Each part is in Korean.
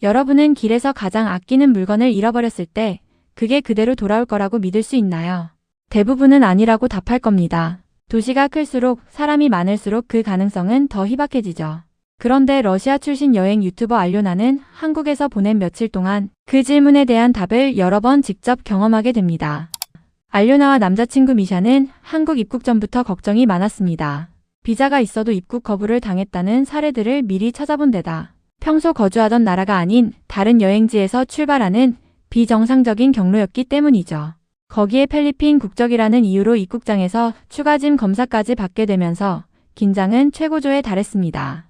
여러분은 길에서 가장 아끼는 물건을 잃어버렸을 때 그게 그대로 돌아올 거라고 믿을 수 있나요? 대부분은 아니라고 답할 겁니다. 도시가 클수록 사람이 많을수록 그 가능성은 더 희박해지죠. 그런데 러시아 출신 여행 유튜버 알료나는 한국에서 보낸 며칠 동안 그 질문에 대한 답을 여러 번 직접 경험하게 됩니다. 알료나와 남자친구 미샤는 한국 입국 전부터 걱정이 많았습니다. 비자가 있어도 입국 거부를 당했다는 사례들을 미리 찾아본 데다 평소 거주하던 나라가 아닌 다른 여행지에서 출발하는 비정상적인 경로였기 때문이죠. 거기에 필리핀 국적이라는 이유로 입국장에서 추가 짐 검사까지 받게 되면서 긴장은 최고조에 달했습니다.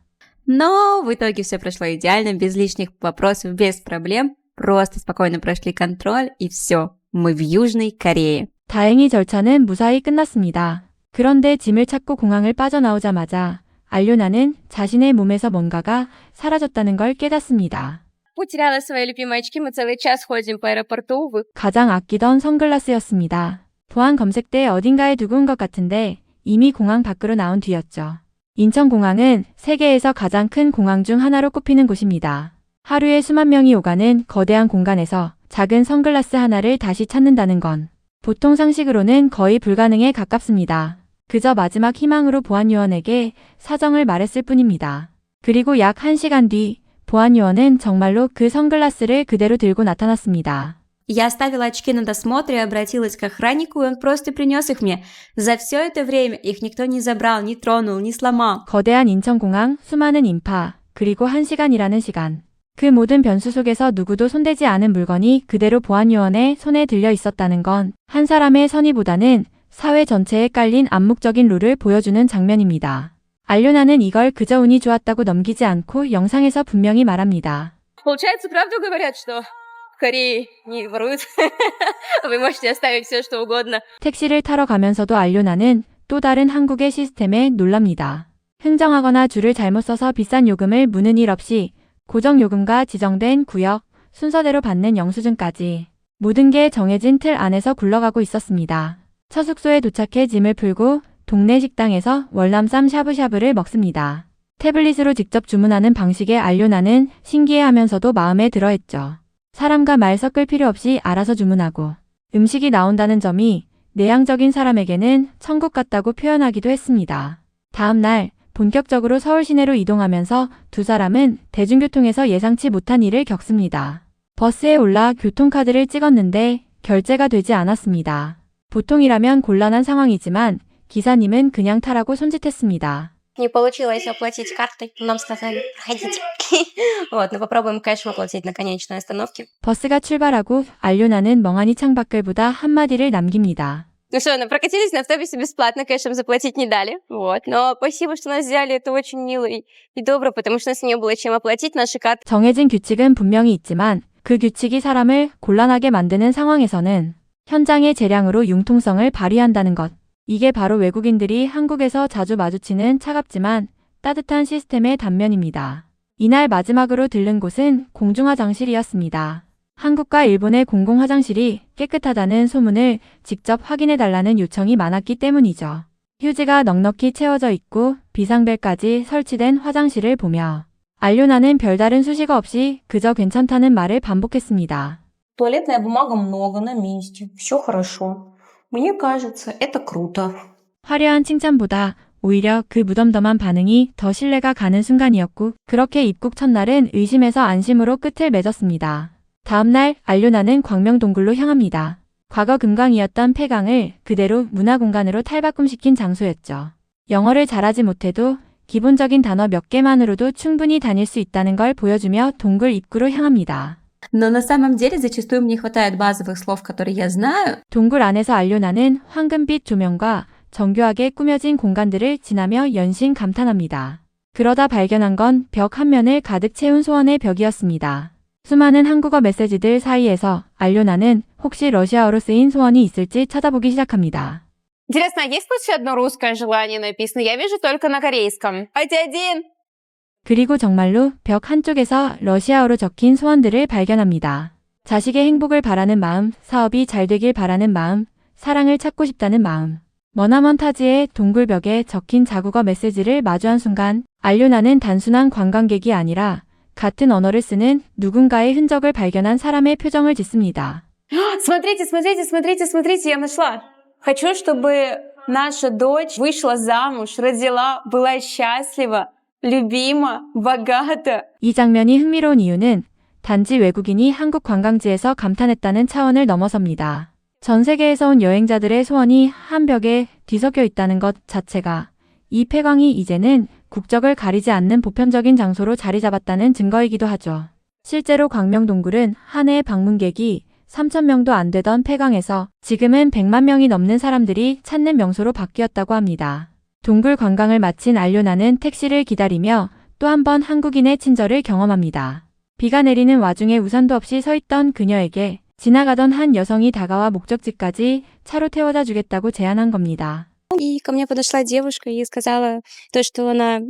Но в итоге все прошло идеально, без лишних вопросов, без проблем. Просто спокойно прошли контроль, и все. Мы в Южной Корее. 다행히 절차는 무사히 끝났습니다. 그런데 짐을 찾고 공항을 빠져나오자마자 알료나는 자신의 몸에서 뭔가가 사라졌다는 걸 깨닫습니다. Потеряла свои любимые очки, мы целый час ходим по аэропорту. 가장 아끼던 선글라스였습니다. 보안 검색대에 어딘가에 두고 온 것 같은데 이미 공항 밖으로 나온 뒤였죠. 인천공항은 세계에서 가장 큰 공항 중 하나로 꼽히는 곳입니다. 하루에 수만 명이 오가는 거대한 공간에서 작은 선글라스 하나를 다시 찾는다는 건 보통 상식으로는 거의 불가능에 가깝습니다. 그저 마지막 희망으로 보안요원에게 사정을 말했을 뿐입니다. 그리고 약 1시간 뒤 보안요원은 정말로 그 선글라스를 그대로 들고 나타났습니다. Я оставила очки на досмотре и обратилась к охраннику, и он просто принес их мне. За все это время их никто не забрал, не тронул, не сломал. 거대한 인천공항, 수많은 인파, 그리고 1시간이라는 시간. 그 모든 변수 속에서 누구도 손대지 않은 물건이 그대로 보안요원의 손에 들려 있었다는 건 한 사람의 선의보다는 사회 전체에 깔린 암묵적인 룰을 보여주는 장면입니다. 알료나는 이걸 그저 운이 좋았다고 넘기지 않고 영상에서 분명히 말합니다. Получается, правду говорят, что в Корее не воруют? Вы можете оставить все, что угодно. 택시를 타러 가면서도 알료나는 또 다른 한국의 시스템에 놀랍니다. 흥정하거나 줄을 잘못 서서 비싼 요금을 무는 일 없이 고정요금과 지정된 구역, 순서대로 받는 영수증까지 모든 게 정해진 틀 안에서 굴러가고 있었습니다. 첫 숙소에 도착해 짐을 풀고 동네 식당에서 월남쌈 샤브샤브를 먹습니다. 태블릿으로 직접 주문하는 방식에 알료나는 신기해하면서도 마음에 들어했죠. 사람과 말 섞을 필요 없이 알아서 주문하고 음식이 나온다는 점이 내향적인 사람에게는 천국 같다고 표현하기도 했습니다. 다음 날 본격적으로 서울 시내로 이동하면서 두 사람은 대중교통에서 예상치 못한 일을 겪습니다. 버스에 올라 교통카드를 찍었는데 결제가 되지 않았습니다. 보통이라면 곤란한 상황이지만 기사님은 그냥 타라고 손짓했습니다. Не получилось оплатить картой. Нам сказали, проходите. Вот, но попробуем кэшем оплатить на конечной остановке. 버스가 출발하고 알료나는 멍하니 창밖을 보다 한마디를 남깁니다. Ну что, ну прокатились на автобусе бесплатно, кэшем заплатить не дали. Вот, но спасибо, что нас взяли, это очень мило и добро, потому что у нас не было чем оплатить наши карты. 정해진 규칙은 분명히 있지만 그 규칙이 사람을 곤란하게 만드는 상황에서는 현장의 재량으로 융통성을 발휘한다는 것. 이게 바로 외국인들이 한국에서 자주 마주치는 차갑지만 따뜻한 시스템의 단면입니다. 이날 마지막으로 들른 곳은 공중화장실이었습니다. 한국과 일본의 공공화장실이 깨끗하다는 소문을 직접 확인해달라는 요청이 많았기 때문이죠. 휴지가 넉넉히 채워져 있고 비상벨까지 설치된 화장실을 보며 알료나는 별다른 수식어 없이 그저 괜찮다는 말을 반복했습니다. Туалетная бумага много на месте, все хорошо. Мне кажется, это круто. 화려한 칭찬보다 오히려 그 무덤덤한 반응이 더 신뢰가 가는 순간이었고 그렇게 입국 첫날은 의심에서 안심으로 끝을 맺었습니다. 다음날 알료나는 광명동굴로 향합니다. 과거 금강이었던 폐강을 그대로 문화공간으로 탈바꿈시킨 장소였죠. 영어를 잘하지 못해도 기본적인 단어 몇 개만으로도 충분히 다닐 수 있다는 걸 보여주며 동굴 입구로 향합니다. Но на самом деле зачастую мне хватает базовых слов, которые я знаю. 동굴 안에서 알료나는 황금빛 조명과 정교하게 꾸며진 공간들을 지나며 연신 감탄합니다. 그러다 발견한 건 벽 한 면을 가득 채운 소원의 벽이었습니다. 수많은 한국어 메시지들 사이에서 알료나는 혹시 러시아어로 쓰인 소원이 있을지 찾아보기 시작합니다. Интересно, а есть тут еще одно русское желание написано? Я вижу только на корейском. 1. 그리고 정말로 벽 한쪽에서 러시아어로 적힌 소원들을 발견합니다. 자식의 행복을 바라는 마음, 사업이 잘 되길 바라는 마음, 사랑을 찾고 싶다는 마음. 머나먼 타지의 동굴벽에 적힌 자국어 메시지를 마주한 순간 알료나는 단순한 관광객이 아니라 같은 언어를 쓰는 누군가의 흔적을 발견한 사람의 표정을 짓습니다. Смотрите, смотрите, смотрите, смотрите, я нашла. Хочу, чтобы наша дочь вышла замуж, родила, была счастлива, любима, богата. 이 장면이 흥미로운 이유는 단지 외국인이 한국 관광지에서 감탄했다는 차원을 넘어섭니다. 전 세계에서 온 여행자들의 소원이 한 벽에 뒤섞여 있다는 것 자체가 이 폐광이 이제는 국적을 가리지 않는 보편적인 장소로 자리 잡았다는 증거이기도 하죠. 실제로 광명동굴은 한 해 방문객이 3,000명도 안 되던 폐광에서 지금은 100만 명이 넘는 사람들이 찾는 명소로 바뀌었다고 합니다. 동굴 관광을 마친 알료나는 택시를 기다리며 또 한 번 한국인의 친절을 경험합니다. 비가 내리는 와중에 우산도 없이 서 있던 그녀에게 지나가던 한 여성이 다가와 목적지까지 차로 태워다 주겠다고 제안한 겁니다. И ко мне подошла девушка и сказала то, что она,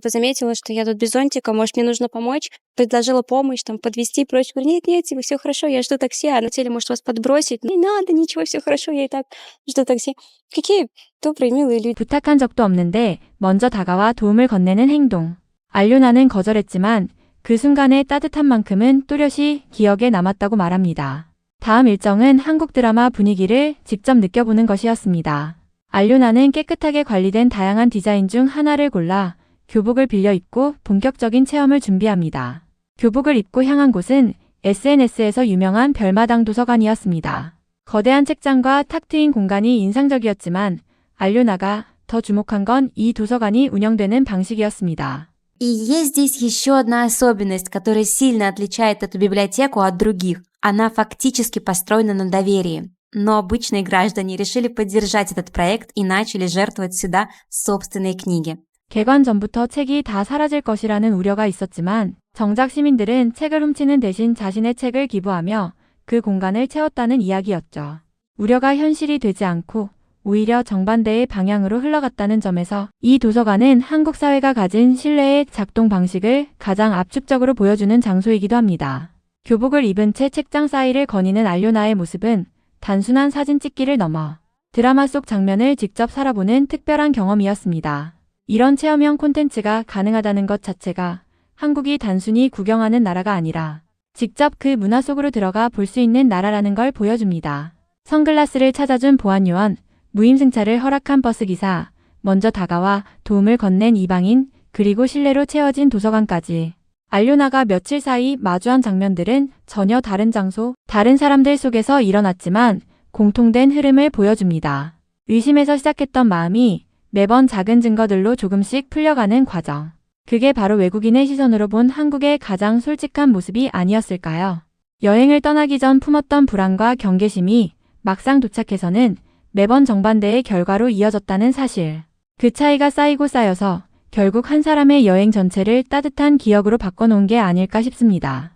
заметила, что я тут без зонтика, может, мне нужно помочь, предложила помощь, подвезти и прочее. Говорю, нет, все хорошо, я жду такси, а на теле, может, вас подбросить. Не надо, ничего, все хорошо, я и так жду такси. Какие добрые, милые люди. 부탁한 적도 없는데 먼저 다가와 도움을 건네는 행동. 알료나는 거절했지만 그 순간의 따뜻한 만큼은 또렷이 기억에 남았다고 말합니다. 다음 일정은 한국 드라마 분위기를 직접 느껴보는 것이었습니다. 알료나는 깨끗하게 관리된 다양한 디자인 중 하나를 골라 교복을 빌려 입고 본격적인 체험을 준비합니다. 교복을 입고 향한 곳은 SNS에서 유명한 별마당 도서관이었습니다. 거대한 책장과 탁 트인 공간이 인상적이었지만 알료나가 더 주목한 건 이 도서관이 운영되는 방식이었습니다. И есть здесь еще одна особенность, которая сильно отличает эту библиотеку от других. Она фактически построена на доверии. Но обычные граждане решили поддержать этот проект и начали жертвовать сюда собственные книги. 개관 전부터 책이 다 사라질 것이라는 우려가 있었지만 정작 시민들은 책을 훔치는 대신 자신의 책을 기부하며 그 공간을 채웠다는 이야기였죠. 우려가 현실이 되지 않고 오히려 정반대의 방향으로 흘러갔다는 점에서 이 도서관은 한국 사회가 가진 신뢰의 작동 방식을 가장 압축적으로 보여주는 장소이기도 합니다. 교복을 입은 채 책장 사이를 거니는 알료나의 모습은 단순한 사진 찍기를 넘어 드라마 속 장면을 직접 살아보는 특별한 경험이었습니다. 이런 체험형 콘텐츠가 가능하다는 것 자체가 한국이 단순히 구경하는 나라가 아니라 직접 그 문화 속으로 들어가 볼 수 있는 나라라는 걸 보여줍니다. 선글라스를 찾아준 보안요원, 무임승차를 허락한 버스기사, 먼저 다가와 도움을 건넨 이방인, 그리고 실내로 채워진 도서관까지. 알료나가 며칠 사이 마주한 장면들은 전혀 다른 장소, 다른 사람들 속에서 일어났지만 공통된 흐름을 보여줍니다. 의심에서 시작했던 마음이 매번 작은 증거들로 조금씩 풀려가는 과정. 그게 바로 외국인의 시선으로 본 한국의 가장 솔직한 모습이 아니었을까요? 여행을 떠나기 전 품었던 불안과 경계심이 막상 도착해서는 매번 정반대의 결과로 이어졌다는 사실. 그 차이가 쌓이고 쌓여서 결국 한 사람의 여행 전체를 따뜻한 기억으로 바꿔놓은 게 아닐까 싶습니다.